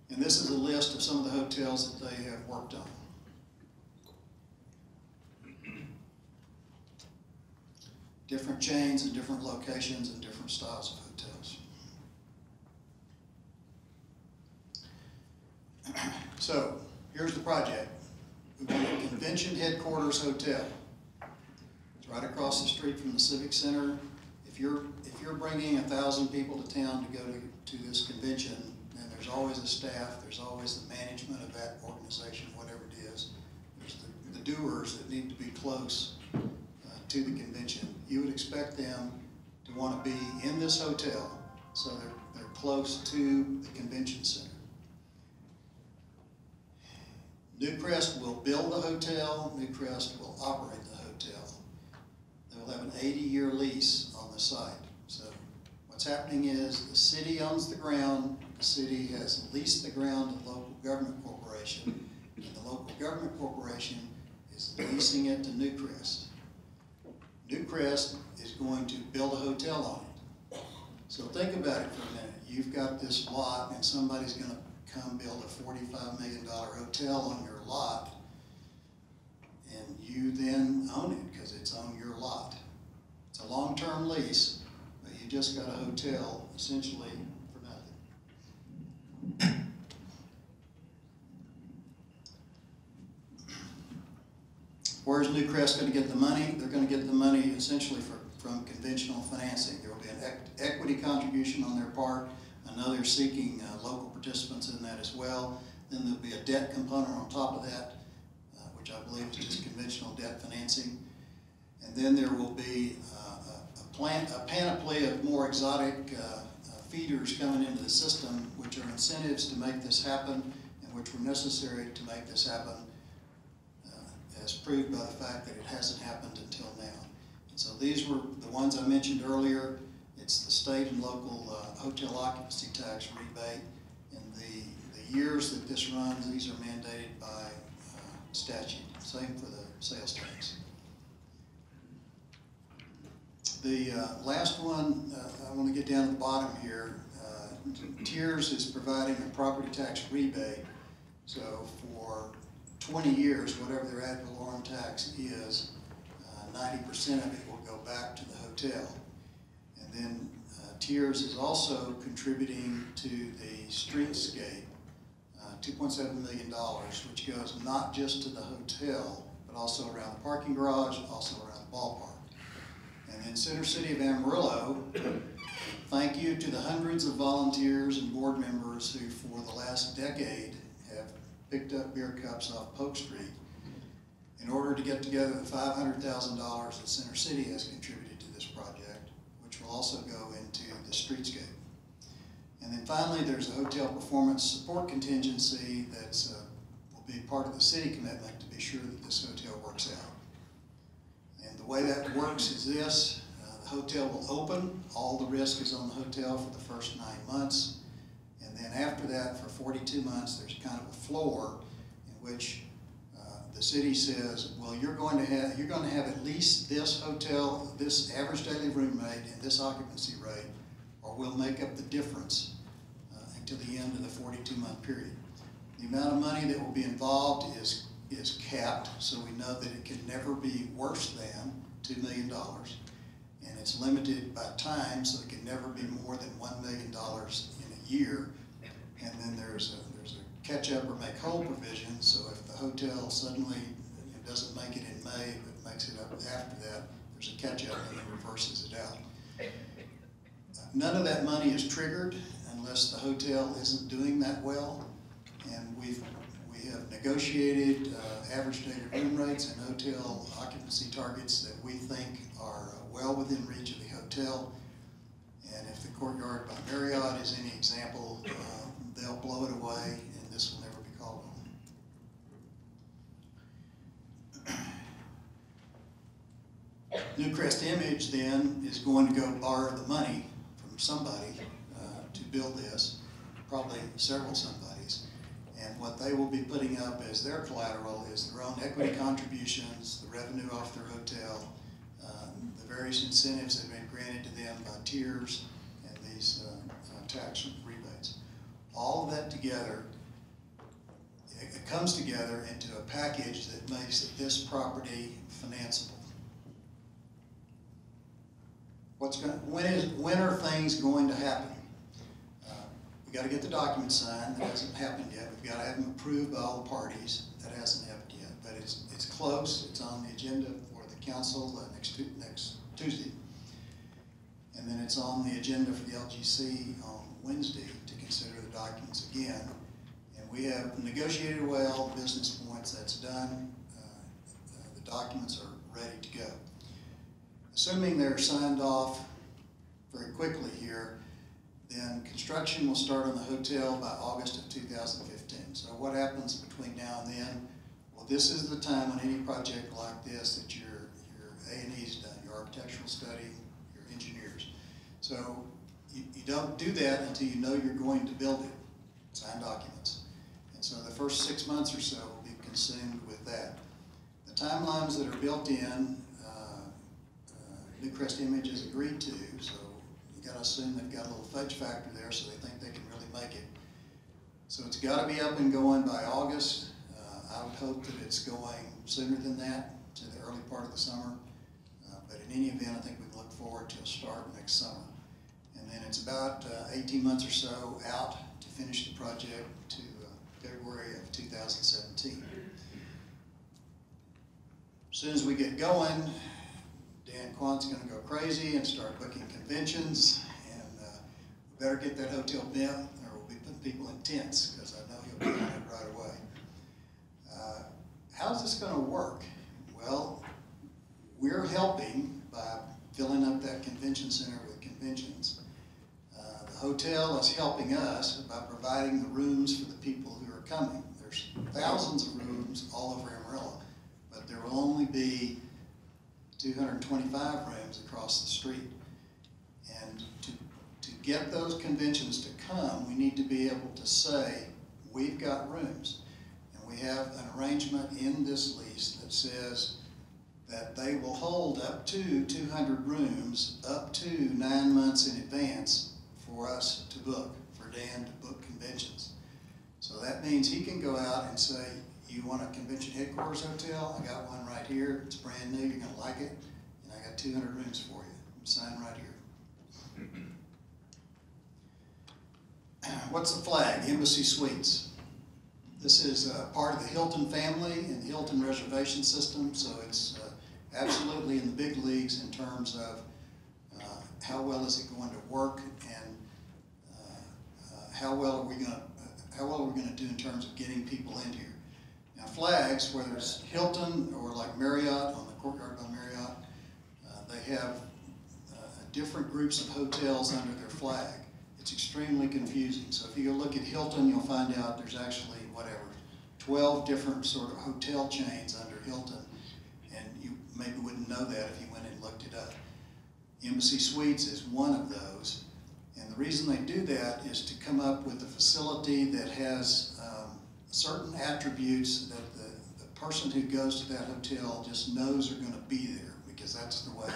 And this is a list of some of the hotels that they have worked on. Different chains and different locations and different styles of hotels. So, here's the project. We've got a convention headquarters hotel. It's right across the street from the Civic Center. If you're bringing 1,000 people to town to go to this convention, then there's always a staff, there's always the management of that organization, whatever it is. There's the doers that need to be close to the convention. You would expect them to want to be in this hotel, so they're close to the convention center. Newcrest will build the hotel, Newcrest will operate the hotel. They will have an 80-year lease on the site. So what's happening is the city owns the ground, the city has leased the ground to the local government corporation, and the local government corporation is leasing it to Newcrest. Newcrest is going to build a hotel on it. So think about it for a minute. You've got this lot and somebody's going to come build a $45 million hotel on your lot, and you then own it because it's on your lot. It's a long-term lease, but you just got a hotel essentially for nothing. Where's Newcrest going to get the money? They're going to get the money essentially from conventional financing. There will be an equity contribution on their part. I know they're seeking local participants in that as well. Then there'll be a debt component on top of that, which I believe is just conventional debt financing. And then there will be a panoply of more exotic feeders coming into the system, which are incentives to make this happen and which were necessary to make this happen, as proved by the fact that it hasn't happened until now. And so these were the ones I mentioned earlier. It's the state and local hotel occupancy tax rebate. In the years that this runs, these are mandated by statute. Same for the sales tax. The last one, I want to get down to the bottom here. Tiers is providing a property tax rebate. So for 20 years, whatever their ad valorem tax is, 90% of it will go back to the hotel. And then Tiers is also contributing to the streetscape, $2.7 million, which goes not just to the hotel, but also around the parking garage, also around the ballpark. And then Center City of Amarillo, thank you to the hundreds of volunteers and board members who for the last decade have picked up beer cups off Polk Street in order to get together the $500,000 that Center City has contributed to this project, which will also go into the streetscape. And then finally, there's a hotel performance support contingency that will be part of the city commitment to be sure that this hotel works out. And the way that works is this: the hotel will open, all the risk is on the hotel for the first 9 months, and then after that, for 42 months, there's kind of a floor in which the city says, well, you're going to have at least this hotel, this average daily room rate, and this occupancy rate, or we'll make up the difference until the end of the 42-month period. The amount of money that will be involved is capped, so we know that it can never be worse than $2 million, and it's limited by time, so it can never be more than $1 million in a year. And then there's a catch up or make whole provision, so if the hotel suddenly doesn't make it in May, but makes it up after that, there's a catch up and then reverses it out. None of that money is triggered unless the hotel isn't doing that well, and we have negotiated average daily room rates and hotel occupancy targets that we think are well within reach of the hotel. And if the Courtyard by Marriott is any example, they'll blow it away, and this will never be called on. Newcrest Image then is going to go borrow the money from somebody to build this, probably several somebodies. And what they will be putting up as their collateral is their own equity contributions, the revenue off their hotel, the various incentives that have been granted to them by Tiers, and these tax rebates. All of that together comes together into a package that makes this property financeable. When are things going to happen? We got to get the document signed. That hasn't happened yet. We've got to have them approved by all the parties. That hasn't happened yet, but it's close. It's on the agenda for the council next Tuesday, and then it's on the agenda for the LGC on Wednesday to consider the documents again. And we have negotiated away all the business points. That's done. The documents are ready to go. Assuming they're signed off very quickly here, then construction will start on the hotel by August of 2015. So what happens between now and then? Well, this is the time on any project like this that your A&E is done, your architectural study, your engineers. So you don't do that until you know you're going to build it, sign documents. And so the first 6 months or so will be consumed with that. The timelines that are built in, Newcrest Image has agreed to, so you got to assume they've got a little fudge factor there, so they think they can really make it. So it's got to be up and going by August. I would hope that it's going sooner than that, to the early part of the summer. But in any event, I think we can look forward to a start next summer. And then it's about 18 months or so out to finish the project to February of 2017. As soon as we get going, Dan Quant's going to go crazy and start booking conventions, and we better get that hotel built, or we'll be putting people in tents, because I know he'll be on it right away. How's this going to work? Well, we're helping by filling up that convention center with conventions. The hotel is helping us by providing the rooms for the people who are coming. There's thousands of rooms all over Amarillo, but there will only be 225 rooms across the street. And to get those conventions to come, we need to be able to say, we've got rooms. And we have an arrangement in this lease that says that they will hold up to 200 rooms up to 9 months in advance for us to book, for Dan to book conventions. So that means he can go out and say, you want a convention headquarters hotel? I got one right here. It's brand new. You're going to like it. And I got 200 rooms for you. Sign right here. What's the flag? Embassy Suites. This is part of the Hilton family and the Hilton reservation system, so it's absolutely in the big leagues in terms of how well is it going to work, and how well are we going to do in terms of getting people in here. Now, flags, whether it's Hilton or like Marriott, on the Courtyard by Marriott, they have different groups of hotels under their flag. It's extremely confusing. So if you go look at Hilton, you'll find out there's actually, 12 different sort of hotel chains under Hilton, and you maybe wouldn't know that if you went and looked it up. Embassy Suites is one of those, and the reason they do that is to come up with a facility that has certain attributes that the person who goes to that hotel just knows are going to be there, because that's the way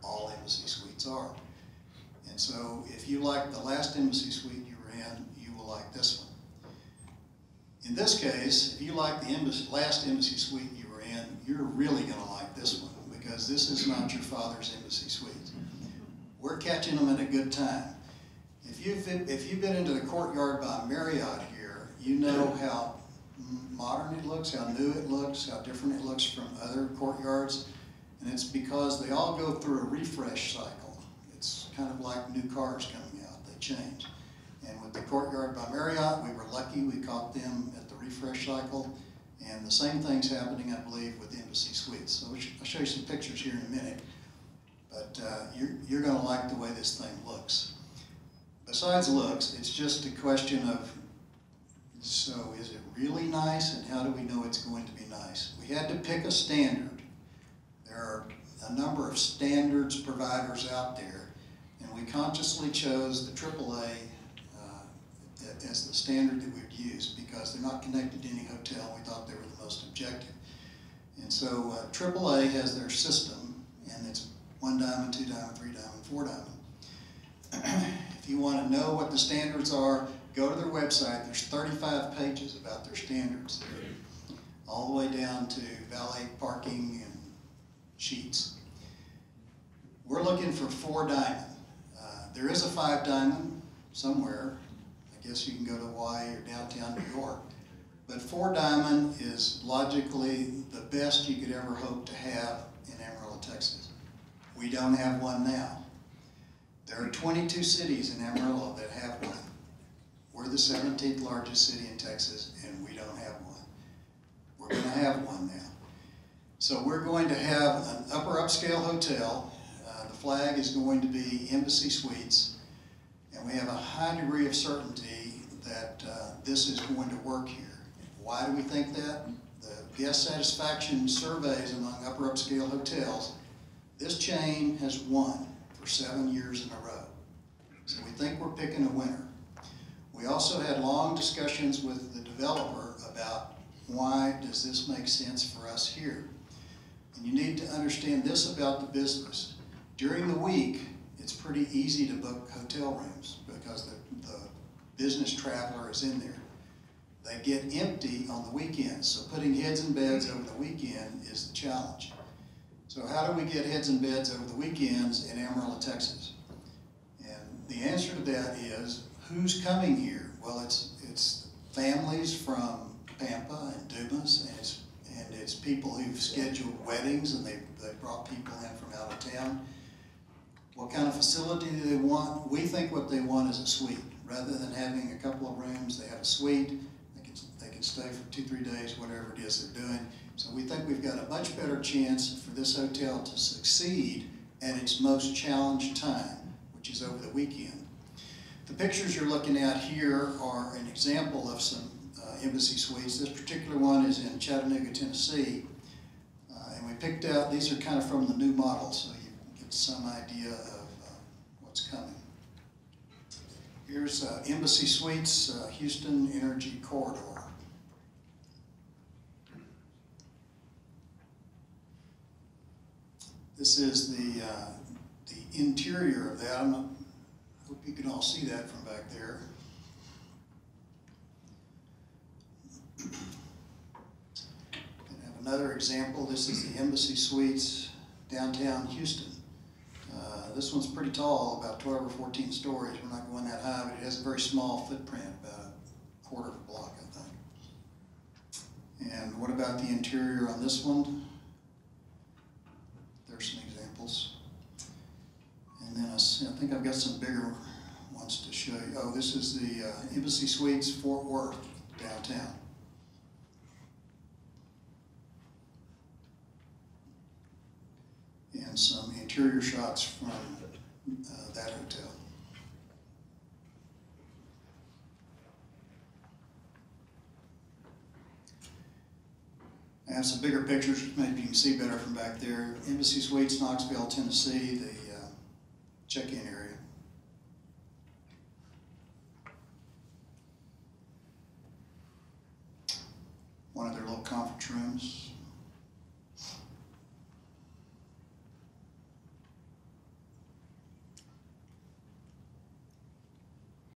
all Embassy Suites are. And so if you like the last Embassy Suite you were in, you will like this one. In this case, if you like the last Embassy Suite you were in, you're really going to like this one, because this is not your father's Embassy Suite. We're catching them at a good time. If you've been into the Courtyard by Marriott here, you know how modern it looks, how new it looks, how different it looks from other courtyards, and it's because they all go through a refresh cycle. It's kind of like new cars coming out, they change. And with the Courtyard by Marriott, we were lucky, we caught them at the refresh cycle, and the same thing's happening, I believe, with Embassy Suites. So I'll show you some pictures here in a minute, but you're going to like the way this thing looks. Besides looks, it's just a question of, so is it really nice, and how do we know it's going to be nice? We had to pick a standard. There are a number of standards providers out there, and we consciously chose the AAA as the standard that we'd use, because they're not connected to any hotel. We thought they were the most objective. And so AAA has their system, and it's 1 diamond, 2 diamond, 3 diamond, 4 diamond. If you want to know what the standards are, Go to their website, there's 35 pages about their standards there, all the way down to valet parking and sheets. We're looking for 4 diamond. There is a 5 diamond somewhere. I guess you can go to Hawaii or downtown New York. But 4 diamond is logically the best you could ever hope to have in Amarillo, Texas. We don't have one now. There are 22 cities in Amarillo that have one. We're the 17th largest city in Texas, and we don't have one. We're going to have one now. So we're going to have an upper upscale hotel. The flag is going to be Embassy Suites, and we have a high degree of certainty that this is going to work here. Why do we think that? The guest satisfaction surveys among upper upscale hotels, this chain has won for 7 years in a row. So we think we're picking a winner. We also had long discussions with the developer about why does this make sense for us here. And you need to understand this about the business. During the week, it's pretty easy to book hotel rooms because the business traveler is in there. They get empty on the weekends, so putting heads in beds over the weekend is the challenge. So how do we get heads in beds over the weekends in Amarillo, Texas? And the answer to that is, who's coming here? Well, it's families from Pampa and Dumas, and it's people who've scheduled weddings and they brought people in from out of town. What kind of facility do they want? We think what they want is a suite. Rather than having a couple of rooms, they have a suite. They can stay for 2-3 days, whatever it is they're doing. So we think we've got a much better chance for this hotel to succeed at its most challenged time, which is over the weekend. The pictures you're looking at here are an example of some Embassy Suites. This particular one is in Chattanooga, Tennessee. And we picked out, these are kind of from the new model, so you can get some idea of what's coming. Here's Embassy Suites, Houston Energy Corridor. This is the interior of that. I hope you can all see that from back there. And have another example. This is the Embassy Suites, downtown Houston. This one's pretty tall, about 12 or 14 stories. We're not going that high, but it has a very small footprint, about a quarter of a block, I think. And what about the interior on this one? There's some examples. And then I think I've got some bigger ones to show you. Oh, this is the Embassy Suites, Fort Worth, downtown. And some interior shots from that hotel. I have some bigger pictures, which maybe you can see better from back there. Embassy Suites, Knoxville, Tennessee, the check-in area. One of their little conference rooms.